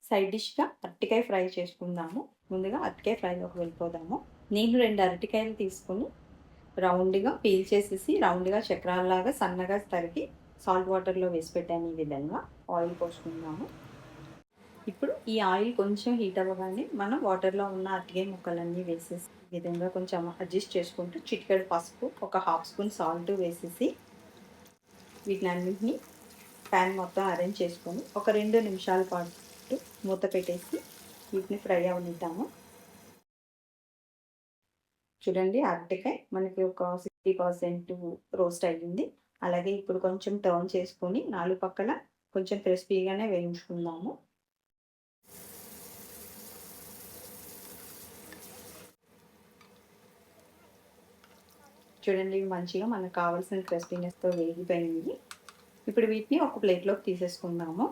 Side డిష్గా అరటికాయ fry చేసుకుందాము. ముందుగా అరటికాయ ఫ్రైలోకి వెళ్ళిపోదాము. నేను 2 అరటికాయలు తీసుకొని రౌండ్గా పీల్ చేసేసి రౌండ్గా చక్రాల్లాగా సన్నగా తరిగి సాల్ట్ వాటర్లో వేసి పెట్టాను. ఈ విధంగా ఆయిల్ పోసుకుందాము. ఇప్పుడు ఈ ఆయిల్ కొంచెం హీట్ అవ్వగానే మనం వాటర్లో ఉన్న అరటికాయ ముక్కలన్నీ వేసేసి ఈ విధంగా కొంచెం అడ్జస్ట్ చేసుకుంటూ చిటికెడు పసుపు, ఒక హాఫ్ స్పూన్ సాల్ట్ వేసేసి వీటినన్నింటినీ ప్యాన్ మొత్తం అరేంజ్ చేసుకొని ఒక 2 నిమిషాల పాటు మూత పెట్టేసి వీటిని ఫ్రై అవనిద్దాము. చూడండి, అరటికాయ మనకి ఒక 60% రోస్ట్ అయ్యింది. అలాగే ఇప్పుడు కొంచెం టర్న్ చేసుకొని 4 పక్కల కొంచెం క్రిస్పీగానే వేయించుకుందాము. చూడండి, మంచిగా మనకు కావాల్సిన క్రిస్పీనెస్తో వేగిపోయింది. ఇప్పుడు వీటిని ఒక ప్లేట్లోకి తీసేసుకుందాము.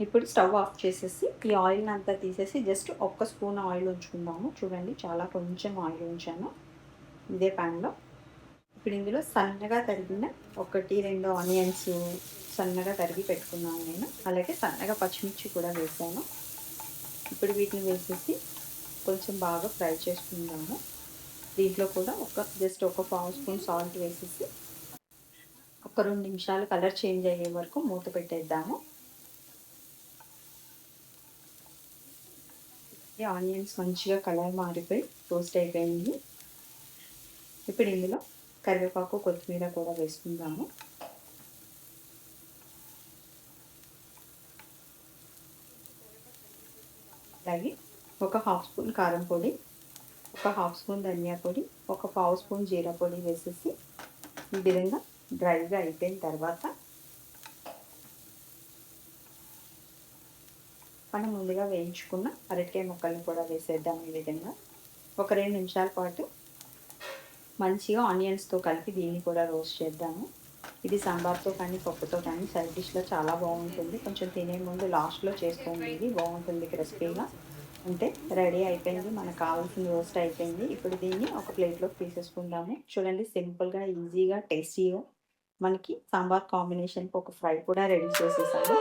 ఇప్పుడు స్టవ్ ఆఫ్ చేసేసి ఈ ఆయిల్ని అంతా తీసేసి జస్ట్ ఒక్క స్పూన్ ఆయిల్ ఉంచుకుందాము. చూడండి, చాలా కొంచెం ఆయిల్ ఉంచాను ఇదే ప్యాన్లో. ఇప్పుడు ఇందులో సన్నగా తరిగిన 1-2 ఆనియన్స్ సన్నగా తరిగి పెట్టుకున్నాను నేను. అలాగే సన్నగా పచ్చిమిర్చి కూడా వేసాను. ఇప్పుడు వీటిని వేసేసి కొంచెం బాగా ఫ్రై చేసుకుందాము. దీంట్లో కూడా జస్ట్ ఒక పావు స్పూన్ సాల్ట్ వేసేసి ఒక 2 నిమిషాలు కలర్ చేంజ్ అయ్యే వరకు మూత పెట్టేద్దాము. ఈ ఆనియన్స్ మంచిగా కలర్ మారిపోయి రోస్ట్ అయిపోయింది. ఇప్పుడు ఇందులో కరివేపాకు, కొత్తిమీర కూడా వేసుకుందాము. అలాగే ఒక హాఫ్ స్పూన్ కారం పొడి, ఒక హాఫ్ స్పూన్ ధనియా పొడి, ఒక పావు స్పూన్ జీరా పొడి వేసేసి ఈ విధంగా డ్రైగా అయిపోయిన తర్వాత మనం ముందుగా వేయించుకున్న అరటికాయ ముక్కల్ని కూడా వేసేద్దాం. ఈ విధంగా ఒక 2 నిమిషాల పాటు మంచిగా ఆనియన్స్తో కలిపి దీన్ని కూడా రోస్ట్ చేద్దాము. ఇది సాంబార్తో కానీ పప్పుతో కానీ సైడ్ డిష్లో చాలా బాగుంటుంది. కొంచెం తినే ముందు లాస్ట్లో చేసుకోండి, ఇది బాగుంటుంది క్రిస్పీగా. అంటే రెడీ అయిపోయింది, మనకు కావాల్సిన రోస్ట్ అయిపోయింది. ఇప్పుడు దీన్ని ఒక ప్లేట్లోకి తీసేసుకుందాము. చూడండి, సింపుల్గా, ఈజీగా, టేస్టీగా మనకి సాంబార్ కాంబినేషన్కి ఒక ఫ్రై కూడా రెడీ చేసేసాము.